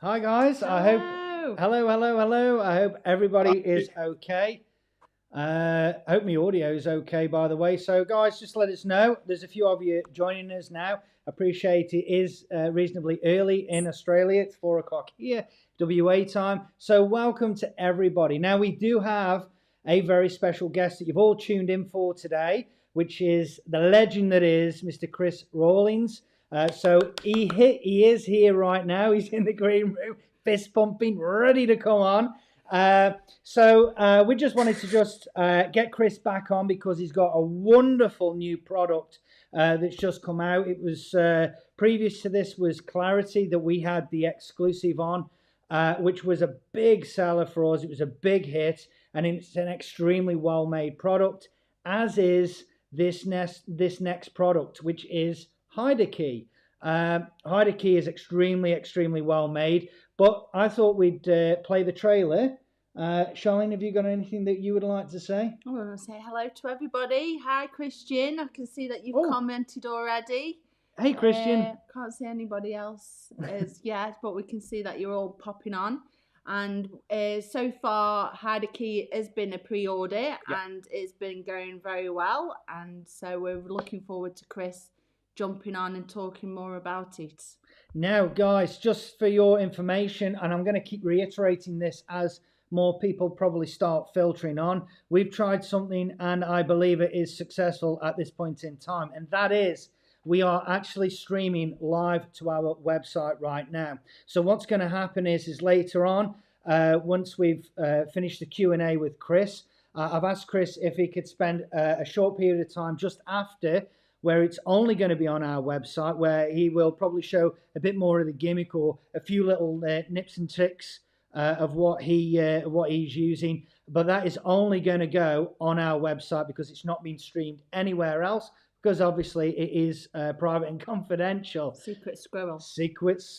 Hi guys, I hope hello. I hope everybody is okay. Hope my audio is okay, by the way. So guys, just let us know. There's a few of you joining us now. Appreciate it is reasonably early in Australia. It's 4 o'clock here, WA time. So welcome to everybody. Now we do have a very special guest that you've all tuned in for today, which is the legend that is Mr. Chris Rawlins. So he is here right now. He's in the green room, fist pumping, ready to come on. So we just wanted to get Chris back on because he's got a wonderful new product that's just come out. It was previous to this was Clarity that we had the exclusive on, which was a big seller for us. It was a big hit, and it's an extremely well-made product, as is this next product, which is Hide a Key. Hide a Key is extremely well made, but I thought we'd play the trailer. Charlene, have you got anything that you would like to say? I want to say hello to everybody. Hi, Christian. I can see that you've commented already. Hey, Christian. Can't see anybody else as yet, but we can see that you're all popping on. And so far, Hide a Key has been a pre-order, and it's been going very well. And so we're looking forward to Chris jumping on and talking more about it. Now, guys, just for your information, and I'm going to keep reiterating this as more people probably start filtering on, we've tried something and I believe it is successful at this point in time, and that is we are actually streaming live to our website right now. So what's going to happen is later on, once we've finished the Q&A with Chris, I've asked Chris if he could spend a short period of time just after, where it's only going to be on our website, where he will probably show a bit more of the gimmick or a few little nips and tricks of what he's using. But that is only going to go on our website because it's not being streamed anywhere else, because obviously it is private and confidential. Secret squirrel. Secret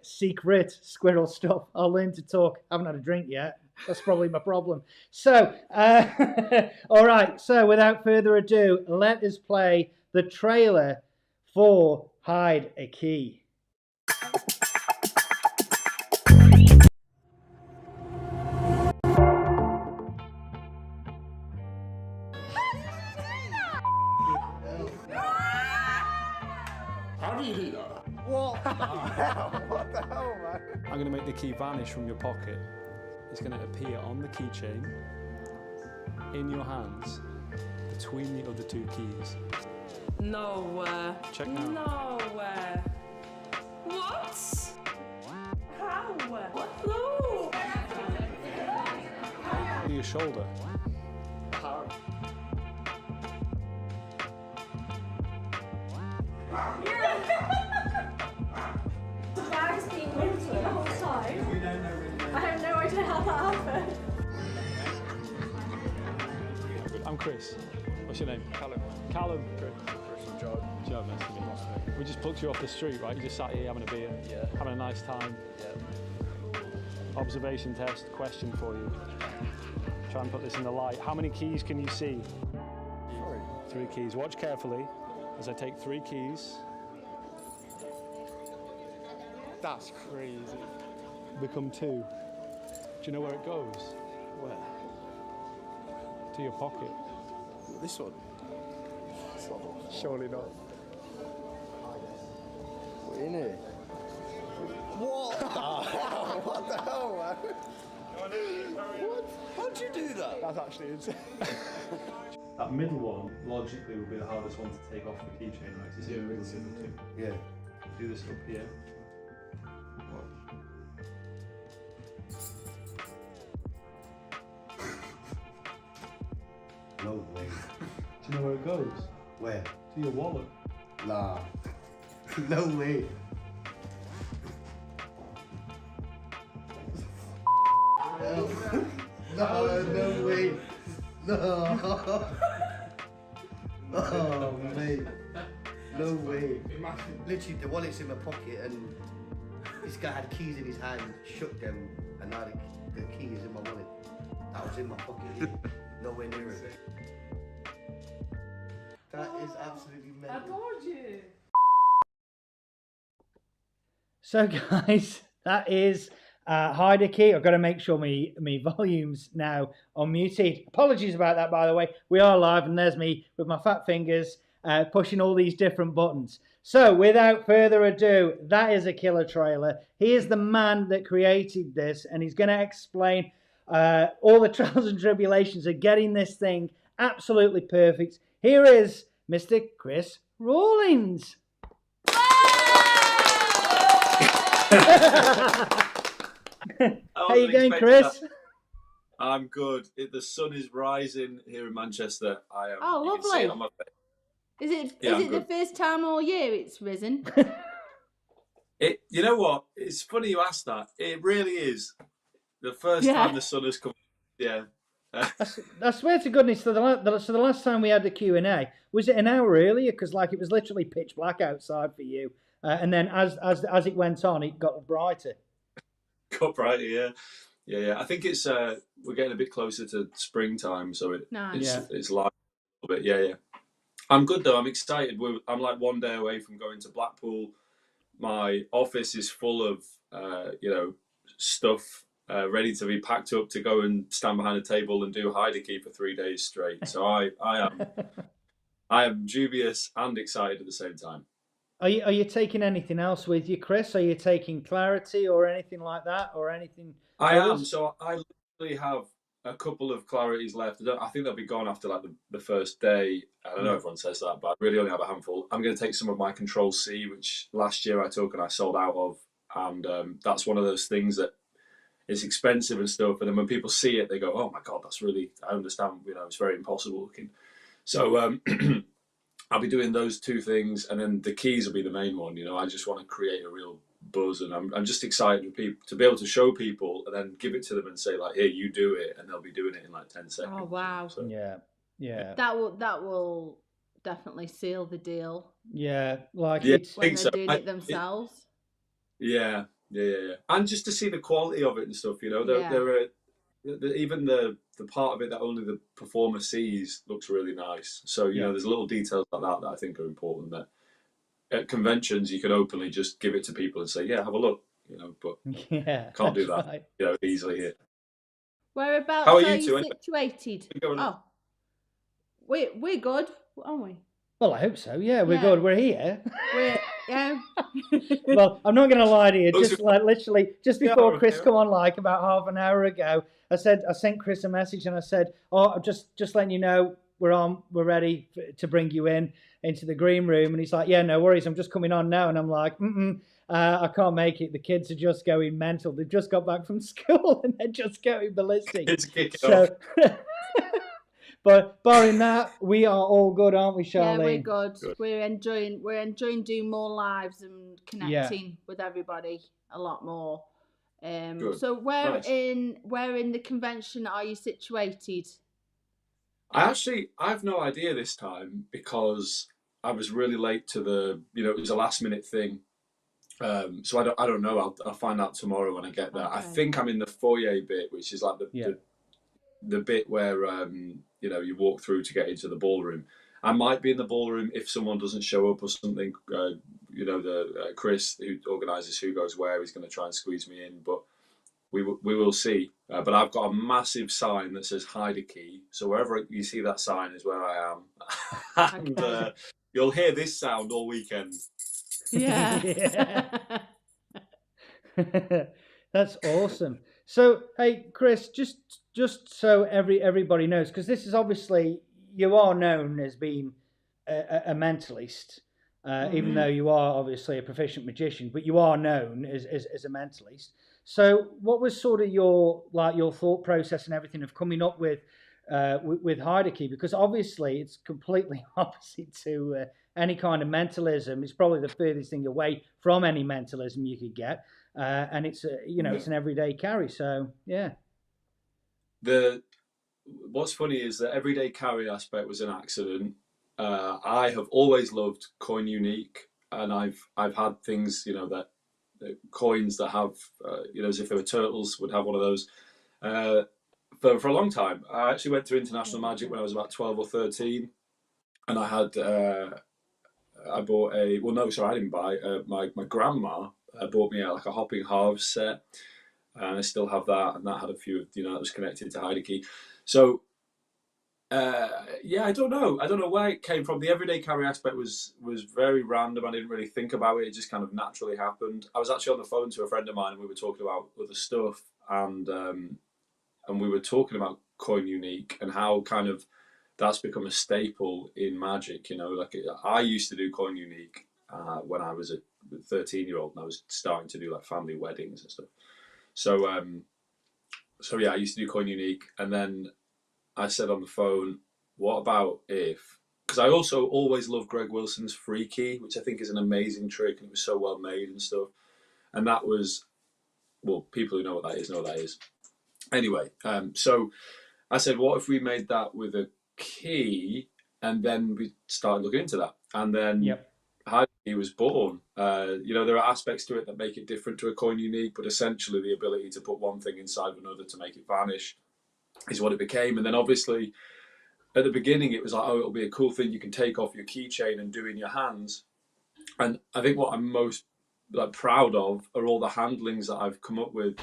squirrel stuff. I'll learn to talk. I haven't had a drink yet. That's probably my problem. So, all right. So without further ado, let us play the trailer for Hide a Key. How do you do that? What the hell? What the hell, man? I'm going to make the key vanish from your pocket. It's going to appear on the keychain, in your hands, between the other two keys. No. Check now. No. What? How? What? No. To your shoulder. How? The bag's been empty the whole time. We don't know really. I have no idea how that happened. I'm Chris. What's your name? Callum. Callum. Chris and John. John, nice to meet you. We just plucked you off the street, right? You just sat here having a beer, having a nice time. Yeah. Observation test, question for you. Try and put this in the light. How many keys can you see? 3 keys. Watch carefully as I take 3 keys. That's crazy. Become 2. Do you know where it goes? Where? To your pocket. This one? Surely not. What in here? What the hell? What the hell, man? What? How'd you do that? That's actually insane. That middle one, logically, would be the hardest one to take off the keychain, right? So you see the middle two. Yeah. Do this up here. No way. Do you know where it goes? Where? To your wallet. Nah. No way. No way. No. Oh, mate. No way. Literally, the wallet's in my pocket, and this guy had keys in his hand, shook them, and now the key is in my wallet. That was in my pocket. Nowhere near it. That is absolutely mental. I told you. So guys, that is Hide a Key. I've got to make sure my volume's now unmuted. Apologies about that, by the way. We are live, and there's me with my fat fingers pushing all these different buttons. So without further ado, that is a killer trailer. He is the man that created this, and he's going to explain all the trials and tribulations of getting this thing absolutely perfect. Here is Mr. Chris Rawlins. How you going, Chris? I'm good. The sun is rising here in Manchester. I am. Oh, you can see it lovely. on my face. Is it Yeah, is I'm it the good. first time all year it's risen? You know what? It's funny you asked that. It really is the first Yeah. time the sun has come. Yeah. I swear to goodness, so the last time we had the Q&A, was it an hour earlier? Because like it was literally pitch black outside for you, and then as it went on, it got brighter. Got brighter, yeah. Yeah. I think it's we're getting a bit closer to springtime, so Nice. it's light a little bit. Yeah. I'm good though. I'm excited. I'm like one day away from going to Blackpool. My office is full of stuff ready to be packed up to go and stand behind a table and do hide and keep for 3 days straight. So I am dubious and excited at the same time. Are you taking anything else with you, Chris? Are you taking Clarity or anything like that, or anything? I am. So I literally have a couple of Clarities left. I think they'll be gone after like the first day. I know everyone says that, but I really only have a handful. I'm going to take some of my Control C, which last year I took and I sold out of, and that's one of those things that it's expensive and stuff. And then when people see it, they go, "Oh my god, that's really." I understand. It's very impossible looking. So I'll be doing those two things, and then the keys will be the main one. I just want to create a real buzz, and I'm just excited for people to be able to show people and then give it to them and say like, "Here, you do it," and they'll be doing it in like 10 seconds. Oh wow! So, yeah. That will definitely seal the deal. Yeah, like yeah, it's when they're so. doing it themselves. Yeah, and just to see the quality of it and stuff. Even the part of it that only the performer sees looks really nice. So there's little details like that I think are important. That at conventions you can openly just give it to people and say, "Yeah, have a look," but can't do that, right. easily here. Whereabouts How are are you two? you situated? Going on? Oh, we're good, aren't we? Well, I hope so. Yeah, we're good. We're here. Yeah. Well, I'm not going to lie to you. Looks Just like literally, just Yeah, before Chris okay. come on, like about half an hour ago, I sent Chris a message and I said, "Oh, just letting you know we're ready to bring you into the green room." And he's like, "Yeah, no worries. I'm just coming on now." And I'm like, I can't make it. The kids are just going mental. They've just got back from school and they're just going ballistic. It's kicking off. But barring that, we are all good, aren't we, Charlene? Yeah, we're good. We're enjoying doing more lives and connecting with everybody a lot more. So where in the convention are you situated? I've no idea this time because I was really late to it was a last minute thing. So I don't know. I'll find out tomorrow when I get there. Okay. I think I'm in the foyer bit, which is like the bit where you walk through to get into the ballroom. I might be in the ballroom if someone doesn't show up or something. Chris, who organises who goes where, he's going to try and squeeze me in, but we will see. But I've got a massive sign that says hide a key, so wherever you see that sign is where I am. And you'll hear this sound all weekend. Yeah. That's awesome. So, hey, Chris, just so everybody knows, because this is obviously, you are known as being a mentalist, even though you are obviously a proficient magician, but you are known as a mentalist. So, what was sort of your thought process and everything of coming up with hide a key? Because obviously it's completely opposite to any kind of mentalism. It's probably the furthest thing away from any mentalism you could get. And it's it's an everyday carry. So yeah. What's funny is the everyday carry aspect was an accident. I have always loved coin unique, and I've had things that coins that have as if they were turtles would have one of those for a long time. I actually went to international magic when I was about 12 or 13, and I had I bought I didn't buy my grandma bought me like a hopping halves set, and I still have that, and that had a few that was connected to hide a key. So I don't know where it came from. The everyday carry aspect was very random. I didn't really think about it. It just kind of naturally happened. I was actually on the phone to a friend of mine, and we were talking about other stuff, and we were talking about coin unique and how kind of that's become a staple in magic. Like I used to do coin unique, when I was a 13-year-old, and I was starting to do like family weddings and stuff. So so yeah, I used to do Coin Unique, and then I said on the phone, what about if, because I also always loved Greg Wilson's free key, which I think is an amazing trick, and it was so well made and stuff. And that was, well, people who know what that is know what that is. Anyway, so I said, what if we made that with a key? And then we started looking into that. And then Hide Key was born. There are aspects to it that make it different to a Coin Unique, but essentially the ability to put one thing inside of another to make it vanish is what it became. And then obviously at the beginning it was like, oh, it'll be a cool thing you can take off your keychain and do in your hands. And I think what I'm most proud of are all the handlings that I've come up with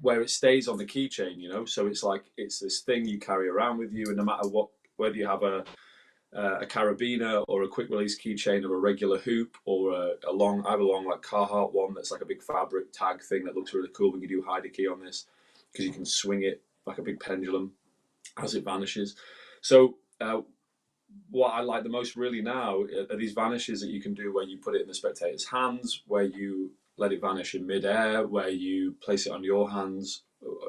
where it stays on the keychain, so it's like it's this thing you carry around with you, and no matter what, whether you have a carabiner or a quick release keychain or a regular hoop or I have a long like Carhartt one that's like a big fabric tag thing that looks really cool when you do hide key on this, because you can swing it like a big pendulum as it vanishes. So what I like the most really now are these vanishes that you can do where you put it in the spectator's hands, where you let it vanish in midair, where you place it on your hands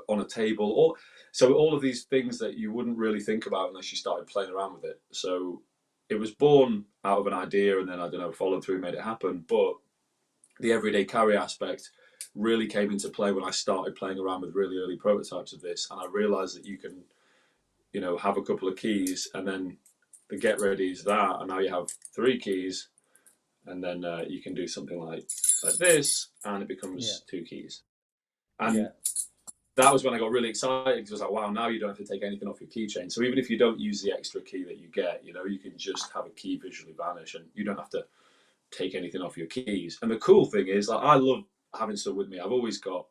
on a table, or so all of these things that you wouldn't really think about unless you started playing around with it. So it was born out of an idea, and then, I don't know, followed through, made it happen. But the everyday carry aspect really came into play when I started playing around with really early prototypes of this, and I realized that you can, have a couple of keys, and then the get ready is that, and now you have 3 keys, and then you can do something like this, and it becomes 2 keys. And that was when I got really excited, because I was like, wow, now you don't have to take anything off your keychain. So even if you don't use the extra key that you get, you can just have a key visually vanish, and you don't have to take anything off your keys. And the cool thing is, I love having stuff with me. I've always got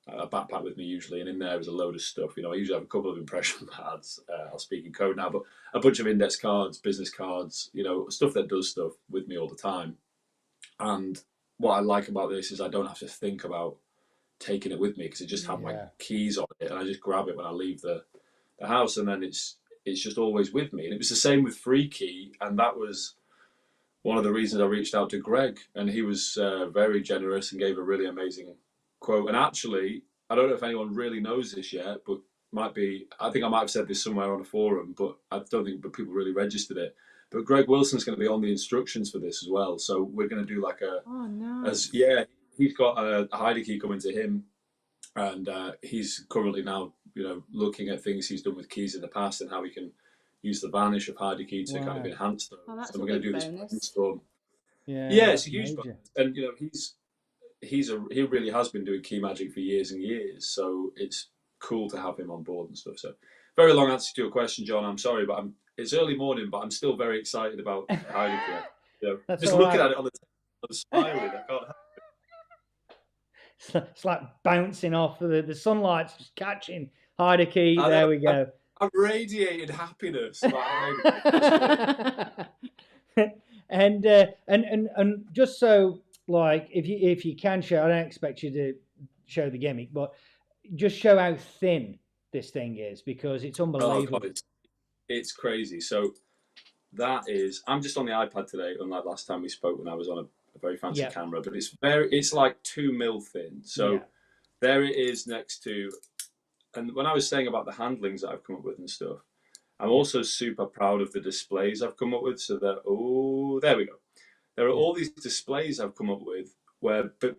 a backpack with me usually, and in there is a load of stuff. I usually have a couple of impression pads. I'll speak in code now, but a bunch of index cards, business cards, stuff that does stuff with me all the time. And what I like about this is I don't have to think about taking it with me, because I just have my keys on it, and I just grab it when I leave the house, and then it's just always with me. And it was the same with free key, and that was one of the reasons I reached out to Greg, and he was very generous and gave a really amazing quote. And actually, I don't know if anyone really knows this yet, but I think I might have said this somewhere on a forum, but I don't think people really registered it. But Greg Wilson's going to be on the instructions for this as well. So we're going to do like he's got a hide key coming to him, and he's currently now, looking at things he's done with keys in the past and how he can use the vanish of hide key to kind of enhance those. So we're going to do this brainstorm. Yeah, it's a huge bonus. And he really has been doing key magic for years and years, so it's cool to have him on board and stuff. So very long answer to your question, John. I'm sorry, but it's early morning, but I'm still very excited about hide key. Just looking at it on the table, I'm smiling. I can't help it. It's like bouncing off the sunlight's just catching hide key. There we go. I'm radiating happiness. And just so, like, if you can show, I don't expect you to show the gimmick, but just show how thin this thing is, because it's unbelievable. God, it's crazy. So that is, I'm just on the iPad today, unlike last time we spoke when I was on a very fancy camera, but it's like 2 mil thin. So there it is next to, and when I was saying about the handlings that I've come up with and stuff, I'm also super proud of the displays I've come up with. So that, there we go. There are all these displays I've come up with where, but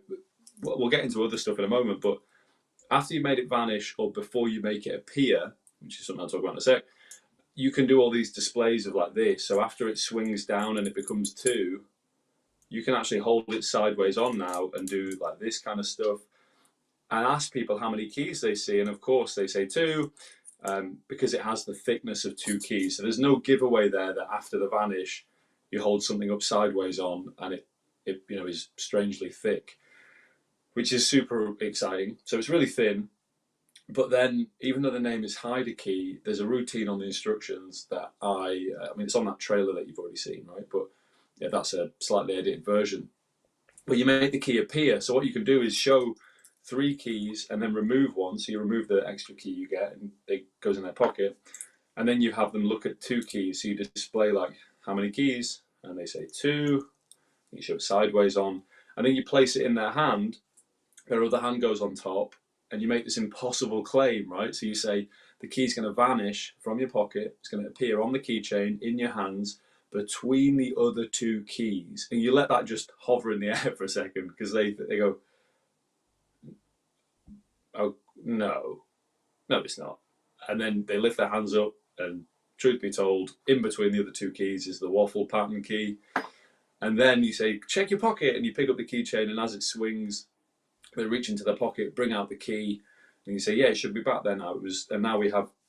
we'll get into other stuff in a moment, but after you made it vanish or before you make it appear, which is something I'll talk about in a sec, you can do all these displays of like this. So after it swings down and it becomes 2, you can actually hold it sideways on now and do like this kind of stuff and ask people how many keys they see. And of course they say 2, because it has the thickness of 2 keys. So there's no giveaway there that after the vanish, you hold something up sideways on and it is strangely thick, which is super exciting. So it's really thin. But then, even though the name is hide a key, there's a routine on the instructions that I mean, it's on that trailer that you've already seen, right? But yeah, that's a slightly edited version. But you make the key appear. So what you can do is show 3 keys and then remove one. So you remove the extra key you get and it goes in their pocket. And then you have them look at 2 keys. So you display like, how many keys? And they say 2. You show it sideways on, and then you place it in their hand. Their other hand goes on top, and you make this impossible claim, right? So you say the key's going to vanish from your pocket. It's going to appear on the keychain in your hands between the other two keys, and you let that just hover in the air for a second, because they go, oh no, it's not. And then they lift their hands up, and truth be told, in between the other two keys is the waffle pattern key. And then you say, check your pocket, and you pick up the keychain, and as it swings, they reach into their pocket, bring out the key, and you say, yeah, it should be back there now. And now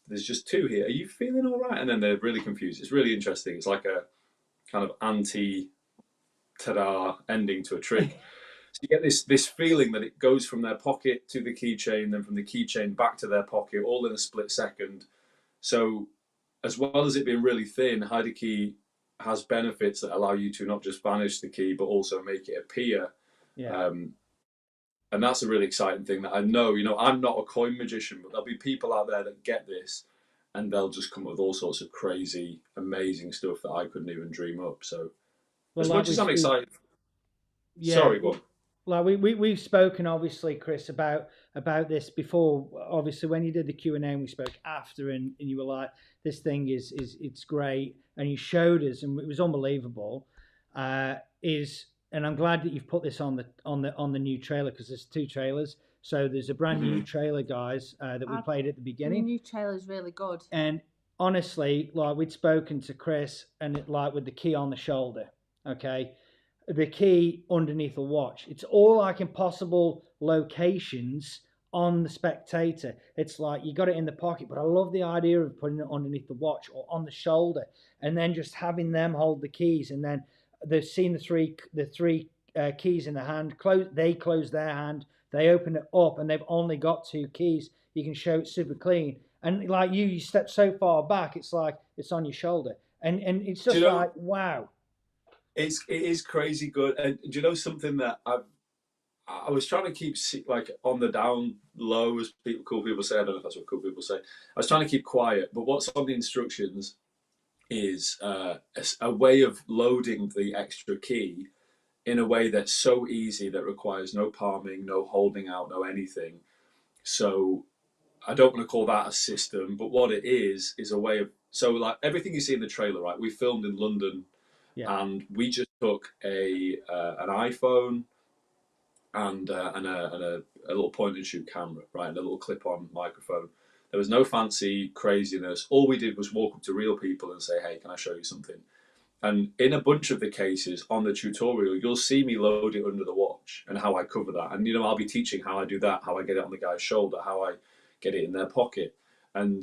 there's just two here. Are you feeling all right? And then they're really confused. It's really interesting. It's like a kind of anti-ta-da ending to a trick. So you get this feeling that it goes from their pocket to the keychain, then from the keychain back to their pocket, all in a split second. So as well as it being really thin, hide a key has benefits that allow you to not just vanish the key, but also make it appear. Yeah. And that's a really exciting thing that I know, I'm not a coin magician, but there'll be people out there that get this, and they'll just come up with all sorts of crazy, amazing stuff that I couldn't even dream up. So as much as I'm excited. Yeah, sorry, go on. Like we've spoken, obviously, Chris, about this before. Obviously, when you did the Q&A, and we spoke after, and you were like, "This thing is it's great," and you showed us, and it was unbelievable. And I'm glad that you've put this on the new trailer, because there's 2 trailers. So there's a brand new trailer, guys, that we played at the beginning. The new trailer is really good. And honestly, like, we'd spoken to Chris, and it, like, with the key on the shoulder, okay. The key underneath the watch. It's all like impossible locations on the spectator. It's like you got it in the pocket, but I love the idea of putting it underneath the watch or on the shoulder, and then just having them hold the keys, and then they've seen the three keys in the hand. They close their hand. They open it up, and they've only got 2 keys. You can show it super clean, and like you step so far back, it's like it's on your shoulder, and it's just like wow. It is crazy good. And do you know something that I was trying to keep like on the down low, as cool people say. I don't know if that's what cool people say. I was trying to keep quiet, but what's on the instructions is a way of loading the extra key in a way that's so easy, that requires no palming, no holding out, no anything. So I don't want to call that a system, but what it is a way of, so like everything you see in the trailer, right? We filmed in London. Yeah. And we just took an iPhone and a little point and shoot camera, right, and a little clip-on microphone. There was no fancy craziness. All we did was walk up to real people and say, "Hey, can I show you something?" And in a bunch of the cases on the tutorial, you'll see me load it under the watch and how I cover that. And I'll be teaching how I do that, how I get it on the guy's shoulder, how I get it in their pocket, and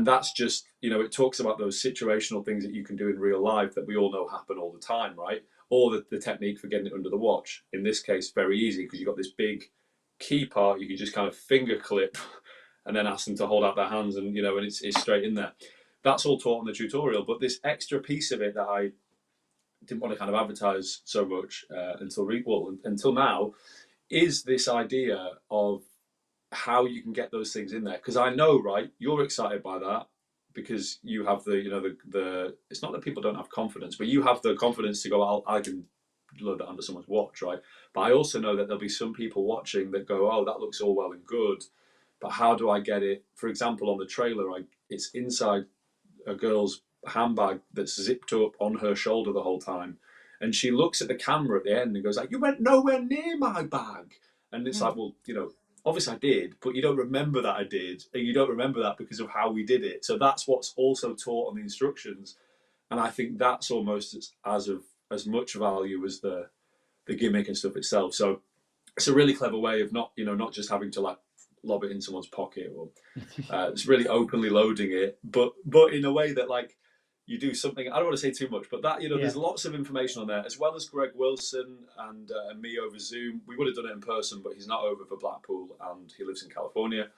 that's just, it talks about those situational things that you can do in real life that we all know happen all the time, right? Or the technique for getting it under the watch. In this case, very easy, because you've got this big key part you can just kind of finger clip and then ask them to hold out their hands, and and it's straight in there. That's all taught in the tutorial, but this extra piece of it that I didn't want to kind of advertise so much until now, is this idea of how you can get those things in there. Because I know, right, you're excited by that because you have the it's not that people don't have confidence, but you have the confidence to go, I can load that under someone's watch, right? But I also know that there'll be some people watching that go, oh, that looks all well and good, but how do I get it? For example, on the trailer, it's inside a girl's handbag that's zipped up on her shoulder the whole time, and she looks at the camera at the end and goes like, "You went nowhere near my bag," and it's like, well, obviously I did, but you don't remember that I did, and you don't remember that because of how we did it. So that's what's also taught on the instructions, and I think that's almost as much value as the gimmick and stuff itself. So it's a really clever way of not just having to like lob it in someone's pocket, or it's really openly loading it, but in a way that like you do something. I don't want to say too much, but that there's lots of information on there, as well as Greg Wilson and me over Zoom. We would have done it in person, but he's not over for Blackpool and he lives in California.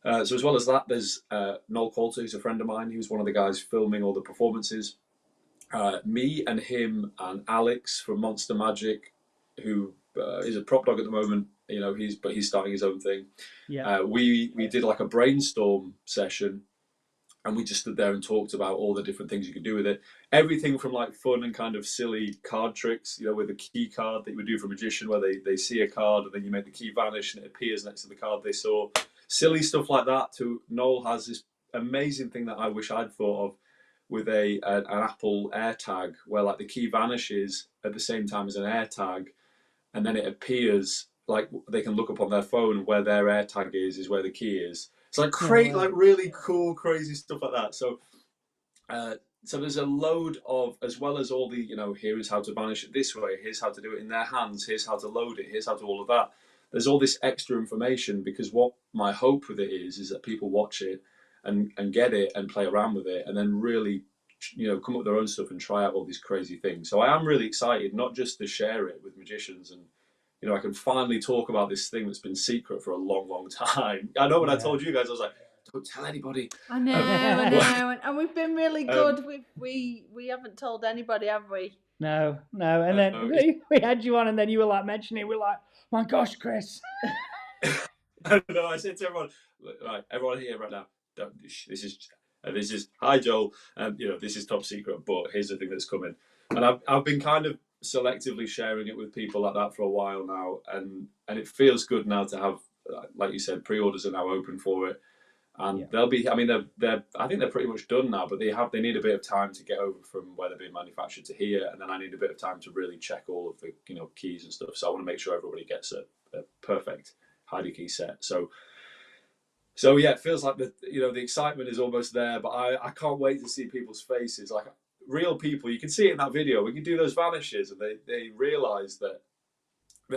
So as well as that, there's Noel Coulter, who's a friend of mine. He was one of the guys filming all the performances. Me and him and Alex from Monster Magic, who is a prop dog at the moment. He's starting his own thing. Yeah. We did like a brainstorm session, and we just stood there and talked about all the different things you could do with it. Everything from like fun and kind of silly card tricks, with a key card that you would do for a magician, where they see a card and then you make the key vanish and it appears next to the card they saw. Silly stuff like that. To Noel has this amazing thing that I wish I'd thought of with an Apple AirTag, where like the key vanishes at the same time as an AirTag, and then it appears like they can look up on their phone where their AirTag is where the key is. It's like like really cool, crazy stuff like that. So, so there's a load of, as well as all the, here is how to vanish it this way, here's how to do it in their hands, here's how to load it, here's how to all of that. There's all this extra information, because what my hope with it is that people watch it and get it and play around with it, and then really, come up with their own stuff and try out all these crazy things. So I am really excited, not just to share it with magicians and, I can finally talk about this thing that's been secret for a long, long time. I know when I told you guys, I was like, don't tell anybody. I know, I know. And we've been really good. We haven't told anybody, have we? No. And then we had you on, and then you were like mentioning it. We're like, my gosh, Chris. No, I said to everyone, right, everyone here right now, this is hi Joel, this is top secret, but here's the thing that's coming. And I've been kind of selectively sharing it with people like that for a while now, and it feels good now to have, like you said, pre-orders are now open for it, and they'll be, I think they're pretty much done now, but they need a bit of time to get over from where they're being manufactured to here, and then I need a bit of time to really check all of the keys and stuff. So I want to make sure everybody gets a perfect Heidi key set. So yeah, it feels like the excitement is almost there, but I can't wait to see people's faces. Like real people, you can see it in that video. We can do those vanishes, and they realise that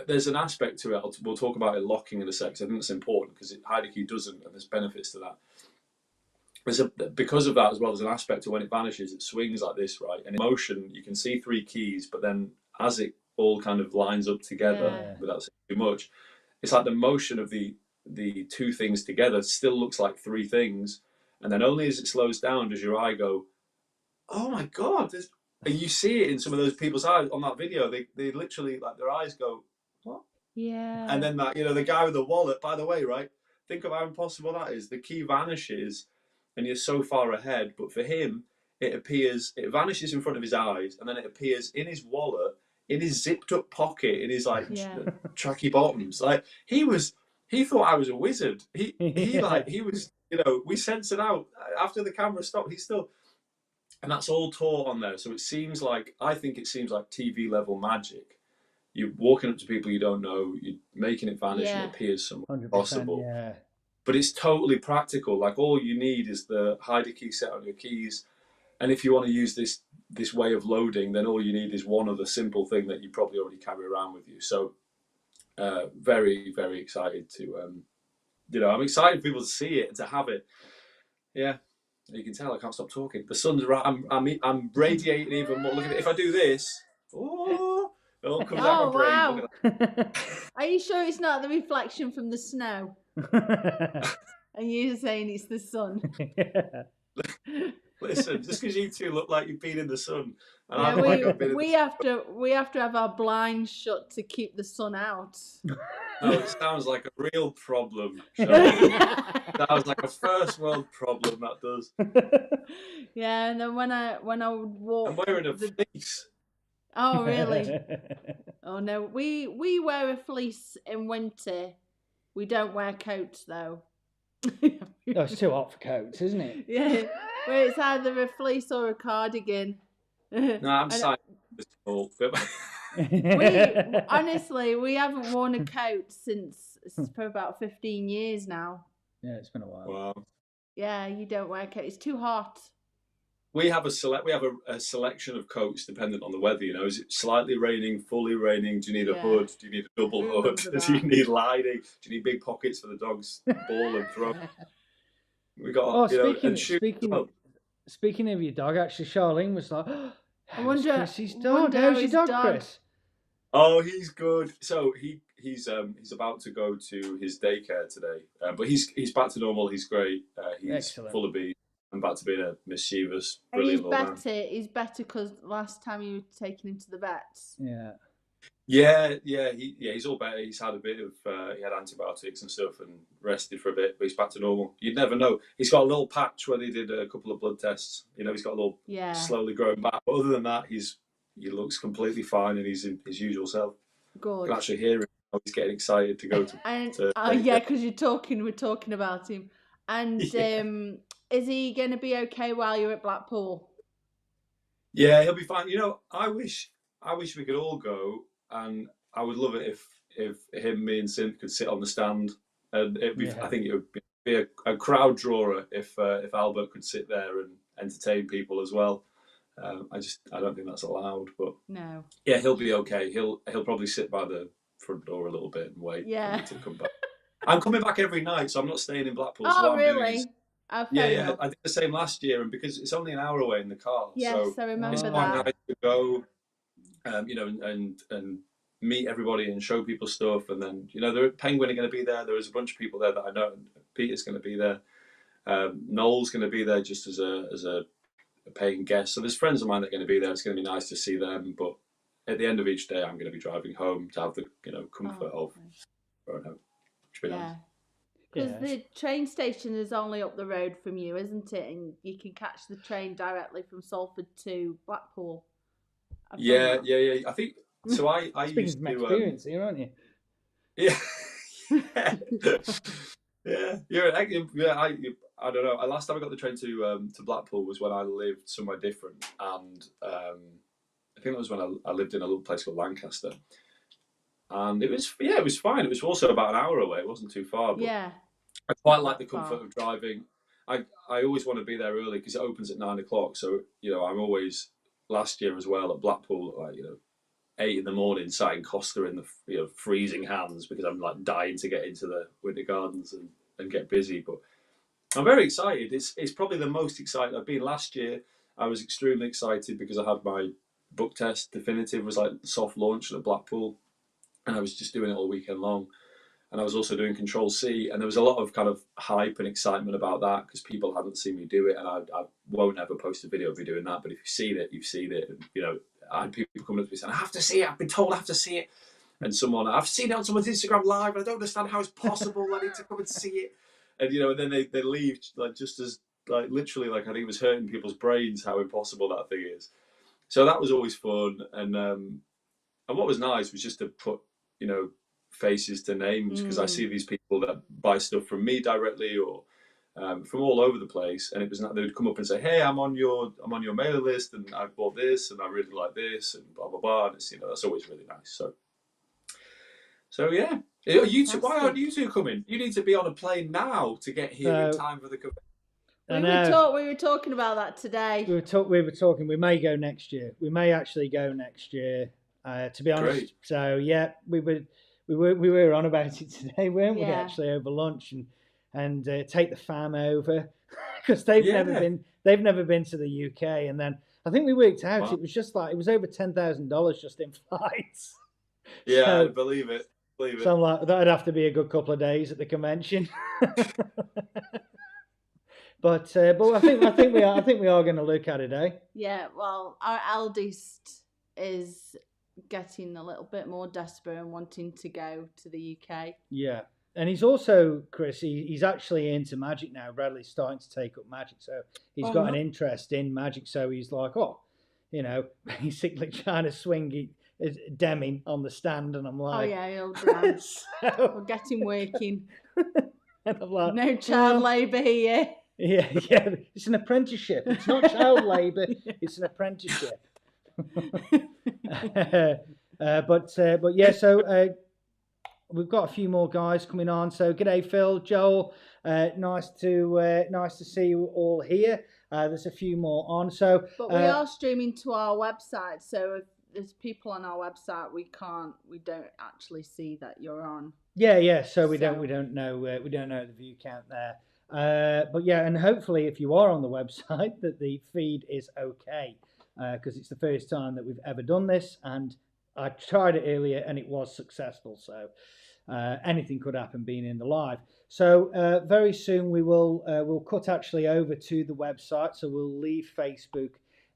there's an aspect to it. We'll talk about it locking in a sec. I think that's important, because Heidi key doesn't, and there's benefits to that. Because of that as well, there's an aspect to when it vanishes, it swings like this, right? And in motion, you can see 3 keys, but then as it all kind of lines up together without saying too much, it's like the motion of the 2 things together still looks like 3 things, and then only as it slows down does your eye go, oh my god, and you see it in some of those people's eyes on that video. They literally, like, their eyes go, what? Yeah. And then that, the guy with the wallet, by the way, right, think of how impossible that is. The key vanishes and you're so far ahead, but for him it vanishes in front of his eyes, and then it appears in his wallet, in his zipped up pocket, in his tracky bottoms. Like he thought I was a wizard. He was, we censored out after the camera stopped. He's still, and that's all taught on there. So I think it seems like TV level magic. You're walking up to people you don't know, you're making it vanish, and it appears somewhere possible. Yeah. But it's totally practical. Like all you need is the Heidi key set on your keys, and if you want to use this way of loading, then all you need is one other simple thing that you probably already carry around with you. So very, very excited to I'm excited for people to see it and to have it. Yeah, you can tell I can't stop talking. The sun's right. I'm radiating even more. Look at it. If I do this, it all comes out my brain. Wow. Look at that. Are you sure it's not the reflection from the snow? And you're saying it's the sun? Listen, just because you 2 look like you've been in the sun, and Yeah, I look like I've been in we have to have our blinds shut to keep the sun out. No, it sounds like a real problem. Sounds like a first world problem, that does. Yeah, and then when I would walk, I'm wearing a fleece. Oh really? Oh no, we wear a fleece in winter. We don't wear coats though. Oh, it's too hot for coats, isn't it? Yeah, where it's either a fleece or a cardigan. No, I'm sorry. Honestly, we haven't worn a coat since for about 15 years now. Yeah, it's been a while. Wow. Yeah, you don't wear a coat. It's too hot. We have a selection of coats dependent on the weather. Is it slightly raining, fully raining? Do you need a hood? Do you need a double hood? Do you need lining? Do you need big pockets for the dog's ball and throw? We got. Speaking of your dog, actually, Charlene was like, I wonder. Chrissy's dog. How's your dog, Chris? Oh, he's good. So he's about to go to his daycare today, but he's back to normal. He's great. He's Excellent. Full of bees. I'm back to being a mischievous, brilliant little man. He's better because last time you were taking him to the vets. Yeah. He's all better. He's had a bit of he had antibiotics and stuff and rested for a bit, but he's back to normal. You'd never know. He's got a little patch where they did a couple of blood tests. You know, he's got a little slowly growing back. But other than that, he looks completely fine and he's in his usual self. Good. You can actually hear him. He's getting excited to go to. And because we're talking about him. And is he going to be okay while you're at Blackpool? Yeah, he'll be fine. You know, I wish we could all go, and I would love it if him, me, and Synth could sit on the stand, and it'd be. I think it would be a crowd drawer if Albert could sit there and entertain people as well. I don't think that's allowed, but no. Yeah, he'll be okay. He'll probably sit by the front door a little bit and wait for me to come back. I'm coming back every night, so I'm not staying in Blackpool. Oh, so really? I did the same last year, and because it's only an hour away in the car, yes, I remember it's quite nice to go, and meet everybody and show people stuff. And then Penguin are going to be there. There is a bunch of people there that I know. Peter's going to be there. Noel's going to be there just as a paying guest. So there's friends of mine that are going to be there. It's going to be nice to see them. But at the end of each day, I'm going to be driving home to have the comfort of going home, which would be nice. Because the train station is only up the road from you, isn't it? And you can catch the train directly from Salford to Blackpool. Yeah. I think so. I used to experience here, aren't you? Yeah. Yeah. I don't know. Last time I got the train to Blackpool was when I lived somewhere different, and I think that was when I lived in a little place called Lancaster. And it was fine. It was also about an hour away. It wasn't too far. But I quite like the comfort of driving. I always want to be there early because it opens at 9 o'clock. So I'm always, last year as well at Blackpool, 8 a.m, sat in Costa in the freezing hands because I'm dying to get into the Winter Gardens and get busy. But I'm very excited. It's probably the most excited I've been. Last year I was extremely excited because I had my book test definitive, was the soft launch at Blackpool. And I was just doing it all weekend long. And I was also doing Control C. And there was a lot of kind of hype and excitement about that because people hadn't seen me do it. And I won't ever post a video of me doing that. But if you've seen it, you've seen it. And, I had people coming up to me saying, I have to see it. I've been told I have to see it. And I've seen it on someone's Instagram live. And I don't understand how it's possible. I need to come and see it. And, and then they leave just as, literally, I think it was hurting people's brains how impossible that thing is. So that was always fun. And what was nice was just to put, faces to names, because I see these people that buy stuff from me directly or from all over the place, and it was they would come up and say, "Hey, I'm on your mailing list, and I bought this, and I really like this, and blah blah blah." And it's that's always really nice. So yeah, you two, why aren't you two coming? You need to be on a plane now to get here in time for the convention. We were talking about that today. We were talking. We may go next year. We may actually go next year. To be honest, Great. So yeah, we were on about it today, weren't we? Actually, over lunch and take the fam over because they've never been to the UK, and then I think we worked out it was just it was over $10,000 just in flights. Yeah, so, I believe it. So I'm like, that'd have to be a good couple of days at the convention. But I think we are going to look at it, eh? Yeah. Well, our eldest is getting a little bit more desperate and wanting to go to the UK. Yeah. And he's also, Chris, he's actually into magic now. Bradley's starting to take up magic. So he's got an interest in magic. So he's like, basically trying to swing Deming on the stand. And I'm like, oh, yeah, he'll dance. We'll get him working. And I'm like, no child labour here. Yeah. It's an apprenticeship. It's not child labour. It's an apprenticeship. But yeah, so we've got a few more guys coming on. So g'day Phil, Joel, nice to see you all here. There's a few more on. So but we are streaming to our website. So if there's people on our website, we don't actually see that you're on. Yeah. So we don't know the view count there. But yeah, and hopefully if you are on the website that the feed is okay. Because it's the first time that we've ever done this, and I tried it earlier and it was successful. So anything could happen being in the live. So very soon we'll cut actually over to the website. So we'll leave Facebook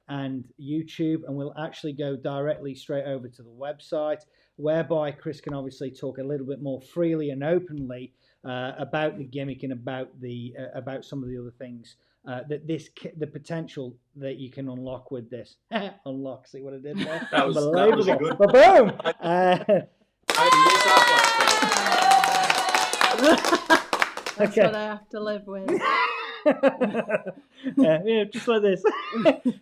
and YouTube, and we'll actually go directly straight over to the website, whereby Chris can obviously talk a little bit more freely and openly about the gimmick and about some of the other things the potential that you can unlock with this. Unlock, see what I did there? That was Unbelievable. good. Boom! That's what I have to live with. yeah, just like this.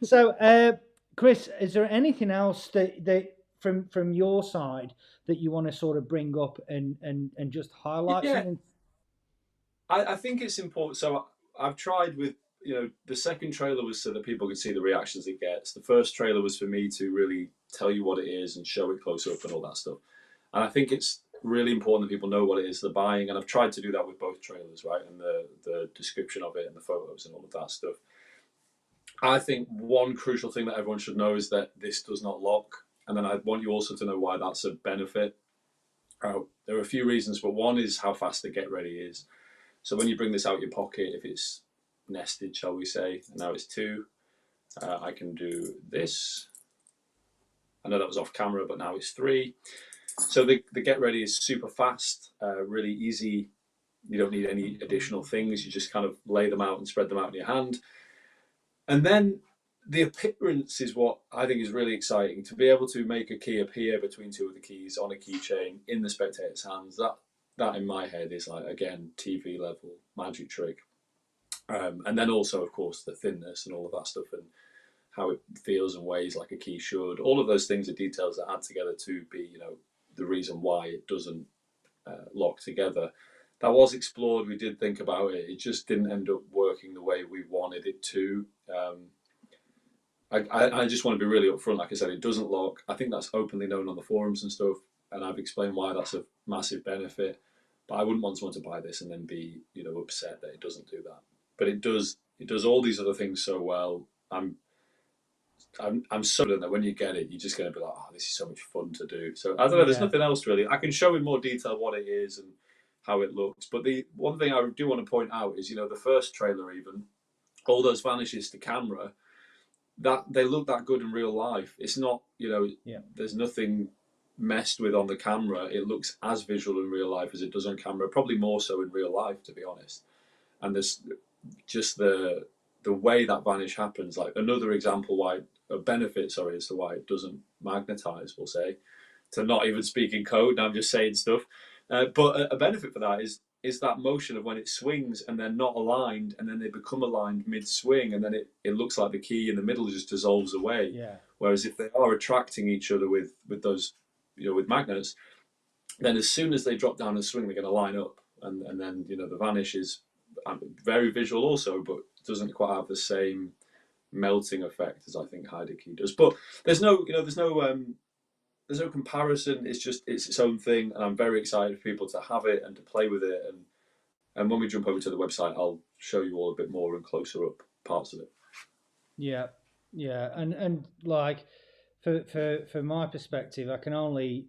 So, Chris, is there anything else that from your side that you want to sort of bring up and just highlight? Yeah. Something? I think it's important. So I've tried with, the second trailer was so that people could see the reactions it gets. The first trailer was for me to really tell you what it is and show it close up and all that stuff. And I think it's really important that people know what it is they're buying. And I've tried to do that with both trailers, right? And the description of it and the photos and all of that stuff. I think one crucial thing that everyone should know is that this does not lock. And then I want you also to know why that's a benefit. There are a few reasons, but one is how fast the get ready is. So when you bring this out your pocket, if it's nested, shall we say, and now it's 2, I can do this. I know that was off camera, but now it's 3. So the get ready is super fast, really easy. You don't need any additional things. You just kind of lay them out and spread them out in your hand. And then the appearance is what I think is really exciting. To be able to make a key appear between 2 of the keys on a keychain in the spectator's hands, that in my head is like, again, TV level magic trick. And then also, of course, the thinness and all of that stuff and how it feels and weighs like a key should. All of those things are details that add together to be, the reason why it doesn't lock together. That was explored. We did think about it. It just didn't end up working the way we wanted it to. I just want to be really upfront. Like I said, it doesn't lock. I think that's openly known on the forums and stuff. And I've explained why that's a massive benefit. But I wouldn't want someone to buy this and then be, upset that it doesn't do that. But it does all these other things so well. I'm so certain that when you get it, you're just going to be like, oh, this is so much fun to do. So I don't know, there's nothing else really. I can show in more detail what it is and how it looks. But the one thing I do want to point out is, the first trailer even, all those vanishes to camera, that they look that good in real life. It's not, there's nothing messed with on the camera. It looks as visual in real life as it does on camera, probably more so in real life, to be honest. And there's just the way that vanish happens, like another example as to why it doesn't magnetize, we'll say, to not even speak in code. Now I'm just saying stuff. But a benefit for that is that motion of when it swings and they're not aligned and then they become aligned mid-swing and then it looks like the key in the middle just dissolves away. Yeah. Whereas if they are attracting each other with those, with magnets, then as soon as they drop down and swing, they're going to line up. And then, the vanish is very visual also, but doesn't quite have the same melting effect as I think Hide Key does. But there's no comparison. It's its own thing, and I'm very excited for people to have it and to play with it. And when we jump over to the website, I'll show you all a bit more and closer up parts of it. Yeah, and like for my perspective, I can only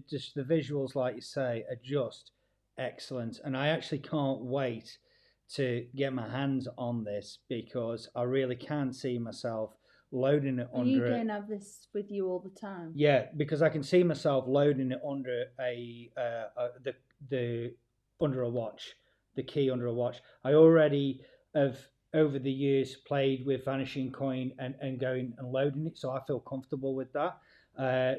just the visuals, like you say, are just excellent, and I actually can't wait to get my hands on this because I really can see myself loading it under. Are you going to have this with you all the time? Yeah, because I can see myself loading it under under a watch, the key under a watch. I already have over the years played with Vanishing Coin and going and loading it, so I feel comfortable with that.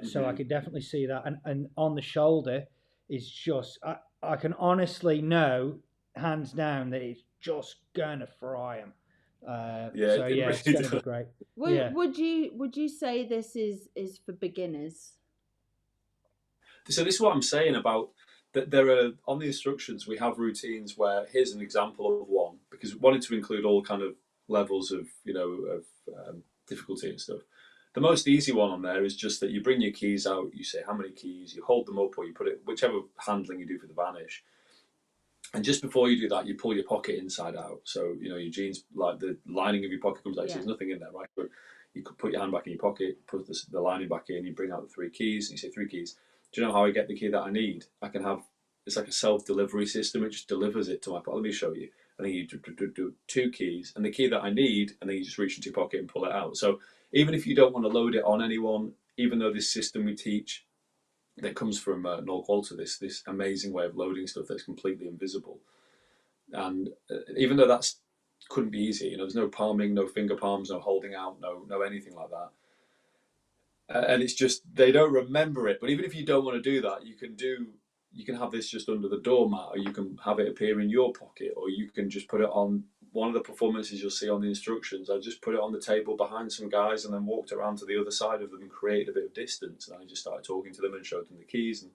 So I could definitely see that, and on the shoulder is just I can honestly know hands down that it's just gonna fry them. It's gonna be great. Would you say this is for beginners? So this is what I'm saying about that. There are on the instructions we have routines where here's an example of one, because we wanted to include all kind of levels of difficulty and stuff. The most easy one on there is just that you bring your keys out, you say how many keys, you hold them up, or you put it, whichever handling you do for the vanish. And just before you do that, you pull your pocket inside out. So, your jeans, like the lining of your pocket comes out, so there's nothing in there, right? But you could put your hand back in your pocket, put the lining back in, you bring out the 3 keys, and you say 3 keys. Do you know how I get the key that I need? I can have, it's like a self-delivery system. It just delivers it to my pocket. Let me show you. and then you do 2 keys, and the key that I need, and then you just reach into your pocket and pull it out. So even if you don't want to load it on anyone, even though this system we teach that comes from Noel Qualter, this amazing way of loading stuff that's completely invisible, and even though that's couldn't be easy, there's no palming, no finger palms, no holding out, no anything like that. And it's just they don't remember it. But even if you don't want to do that, you can have this just under the doormat, or you can have it appear in your pocket, or you can just put it on one of the performances you'll see on the instructions. I just put it on the table behind some guys and then walked around to the other side of them and created a bit of distance. And I just started talking to them and showed them the keys, and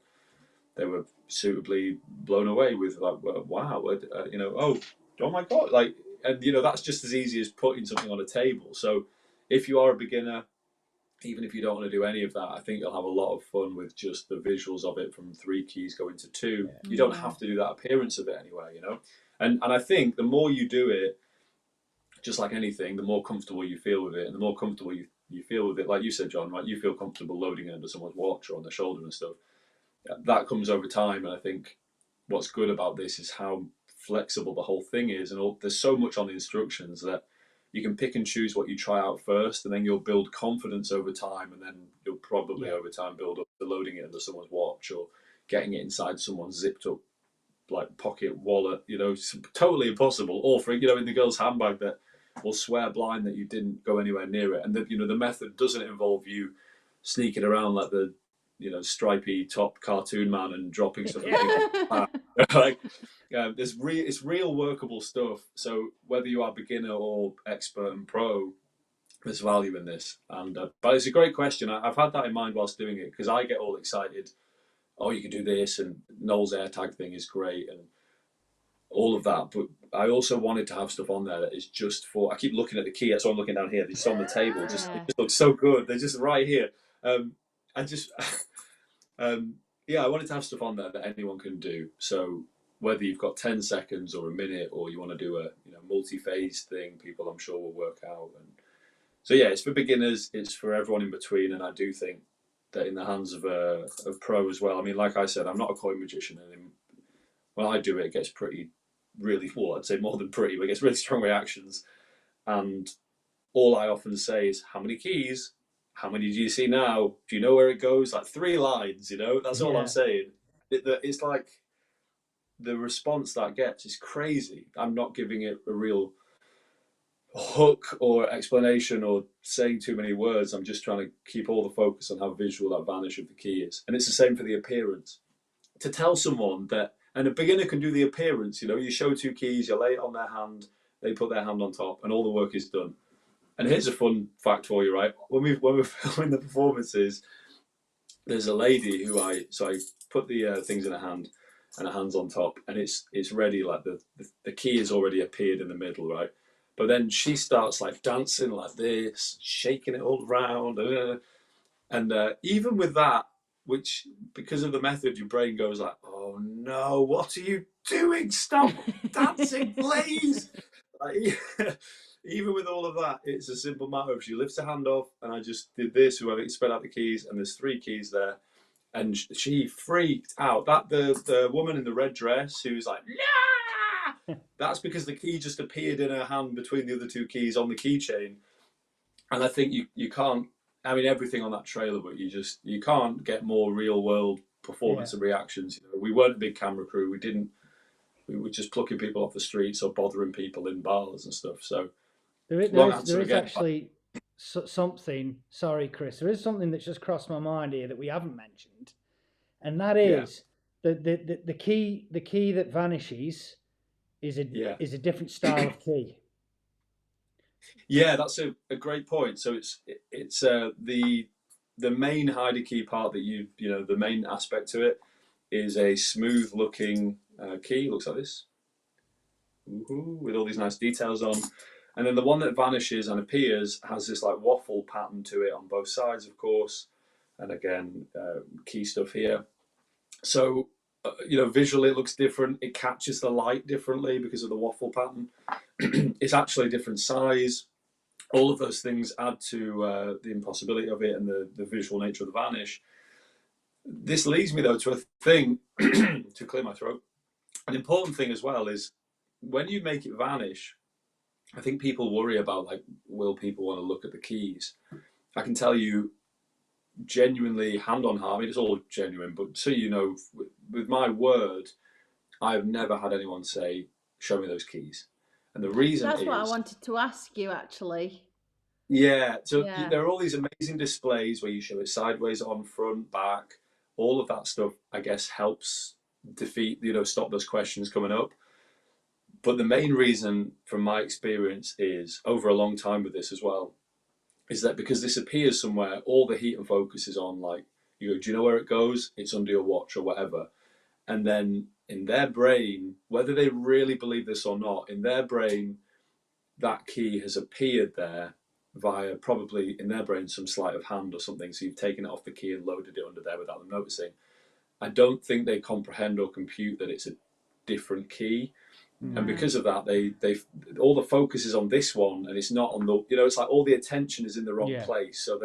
they were suitably blown away with like, wow, oh my God. Like, and that's just as easy as putting something on a table. So if you are a beginner, even if you don't want to do any of that, I think you'll have a lot of fun with just the visuals of it from 3 keys going to 2. Yeah. You don't have to do that appearance of it anyway, And I think the more you do it, just like anything, the more comfortable you feel with it. And the more comfortable you feel with it, like you said, John, right? You feel comfortable loading it under someone's watch or on their shoulder and stuff. That comes over time. And I think what's good about this is how flexible the whole thing is. And there's so much on the instructions that you can pick and choose what you try out first, and then you'll build confidence over time, and then you'll probably over time build up to loading it under someone's watch or getting it inside someone's zipped up like pocket wallet. It's totally impossible. Or for in the girl's handbag that will swear blind that you didn't go anywhere near it, and the method doesn't involve you sneaking around like the stripy top cartoon man and dropping stuff. It's real workable stuff. So whether you are beginner or expert and pro, there's value in this. And but it's a great question. I've had that in mind whilst doing it, because I get all excited. Oh, you can do this, and Noel's AirTag thing is great, and all of that. But I also wanted to have stuff on there that is just for. I keep looking at the key. That's why I'm looking down here. They're just on the table. It just looks so good. They're just right here. I wanted to have stuff on there that anyone can do. So whether you've got 10 seconds or a minute, or you want to do a multi-phase thing, people I'm sure will work out. And so it's for beginners, it's for everyone in between, and I do think that in the hands of a pro as well. I mean, like I said, I'm not a coin magician, and when I do it, it gets I'd say more than pretty, but it gets really strong reactions. And all I often say is, how many keys? How many do you see now? Do you know where it goes? Like 3 lines, That's all I'm saying. It's like the response that gets is crazy. I'm not giving it a real hook or explanation or saying too many words. I'm just trying to keep all the focus on how visual that vanish of the key is. And it's the same for the appearance. To tell someone that, and a beginner can do the appearance, you show 2 keys, you lay it on their hand, they put their hand on top, and all the work is done. And here's a fun fact for you, right? When we're filming the performances, there's a lady who I put the things in her hand, and her hand's on top, and it's ready. Like the key has already appeared in the middle, right? But then she starts like dancing like this, shaking it all around, and even with that, which because of the method, your brain goes like, "Oh no, what are you doing? Stop dancing, please!" Even with all of that, it's a simple matter of she lifts her hand off, and I just did this. Whoever spread out the keys, and there's 3 keys there, and she freaked out. That the woman in the red dress who's like, "Nah!" That's because the key just appeared in her hand between the other 2 keys on the keychain. And I think you can't. I mean, everything on that trailer, but you can't get more real world performance and reactions. We weren't a big camera crew. We were just plucking people off the streets or bothering people in bars and stuff. So. There is actually something. Sorry, Chris. There is something that's just crossed my mind here that we haven't mentioned, and that is the key. The key that vanishes is a different style of key. Yeah, that's a great point. So it's the main hider key part that the main aspect to it is a smooth looking key. Looks like this, with all these nice details on. And then the one that vanishes and appears has this like waffle pattern to it on both sides, of course. And again, key stuff here. So, visually it looks different. It catches the light differently because of the waffle pattern. It's actually a different size. All of those things add to the impossibility of it and the visual nature of the vanish. This leads me though to a thing, to clear my throat. An important thing as well is, when you make it vanish, I think people worry about, like, will people want to look at the keys? I can tell you genuinely, hand on heart, I mean, it's all genuine, but so you know, with my word, I've never had anyone say, show me those keys. And the reason That's is, what I wanted to ask you, actually. yeah, so Yeah. there are all these amazing displays where you show it sideways, on, front, back, all of that stuff, I guess, helps defeat, stop those questions coming up. But the main reason, from my experience, is over a long time with this as well, is that because this appears somewhere, all the heat and focus is on, like, you go, do you know where it goes? It's under your watch or whatever. And then in their brain, whether they really believe this or not, in their brain, that key has appeared there via, probably in their brain, some sleight of hand or something. So you've taken it off the key and loaded it under there without them noticing. I don't think they comprehend or compute that it's a different key. And because of that, they all the focus is on this one, and it's not on the, it's like all the attention is in the wrong place. So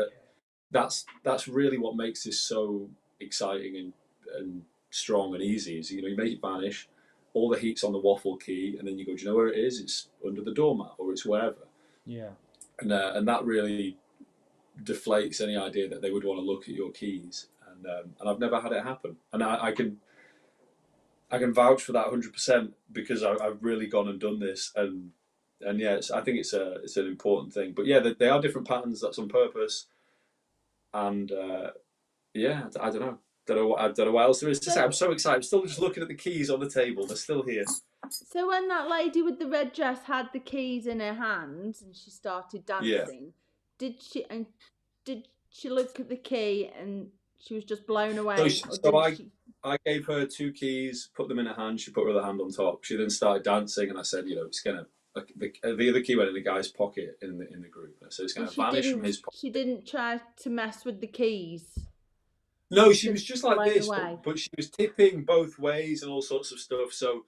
that's really what makes this so exciting and strong and easy. Is, you make it vanish, all the heat's on the waffle key, and then you go, do you know where it is? It's under the doormat, or it's wherever. Yeah. And that really deflates any idea that they would want to look at your keys. And I've never had it happen. And I can vouch for that 100% because I've really gone and done this. And yeah, I think it's an important thing. But yeah, they are different patterns. That's on purpose. And yeah, I don't know. I don't know what else there is to say. I'm so excited. I'm still just looking at the keys on the table. They're still here. So when that lady with the red dress had the keys in her hands and she started dancing, did she look at the key and she was just blown away? I gave her 2 keys, put them in her hand. She put her other hand on top. She then started dancing, and I said, it's gonna. The other key went in the guy's pocket in the group. So it's going to vanish from his pocket. She didn't try to mess with the keys. No, she was just like this, but she was tipping both ways and all sorts of stuff. So,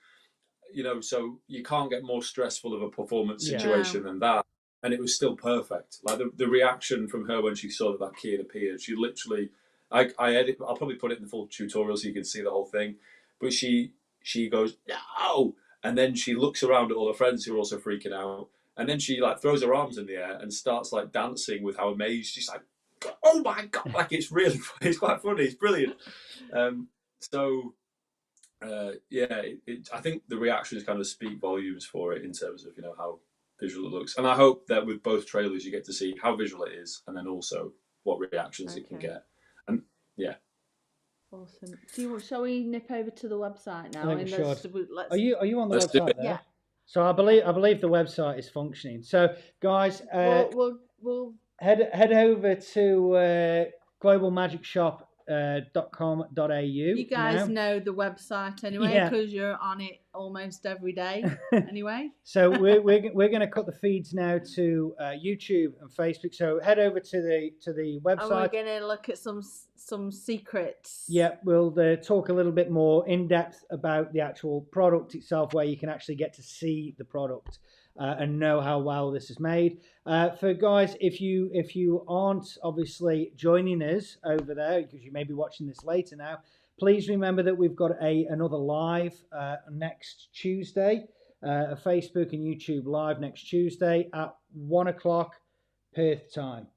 so you can't get more stressful of a performance situation than that. And it was still perfect. Like the reaction from her when she saw that key had appeared, she literally, I'll probably put it in the full tutorial so you can see the whole thing. But she goes, no! And then she looks around at all her friends who are also freaking out. And then she throws her arms in the air and starts dancing with how amazed. She's like, oh my God, it's quite funny. It's brilliant. I think the reactions kind of speak volumes for it in terms of, how visual it looks. And I hope that with both trailers, you get to see how visual it is and then also what reactions it can get. And yeah. Awesome. Shall we nip over to the website now? I think we should. Are you on the Let's website there? Yeah. So I believe the website is functioning. So guys, we'll head over to globalmagicshop.com.au. You guys know the website anyway because you're on it almost every day anyway. So we're going to cut the feeds now to YouTube and Facebook. So head over to the website. And we're going to look at some secrets. Yeah, we'll talk a little bit more in depth about the actual product itself, where you can actually get to see the product and know how well this is made. For guys, if you aren't obviously joining us over there because you may be watching this later now, please remember that we've got another live next Tuesday, a Facebook and YouTube live next Tuesday at 1 o'clock Perth time.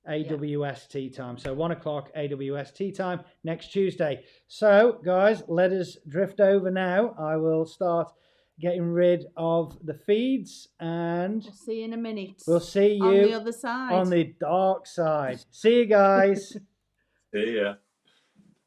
AWST time. So 1 o'clock AWST time next Tuesday. So guys, let us drift over now. I will start getting rid of the feeds and we'll see you in a minute. We'll see you on the other side. On the dark side. See you guys. See ya.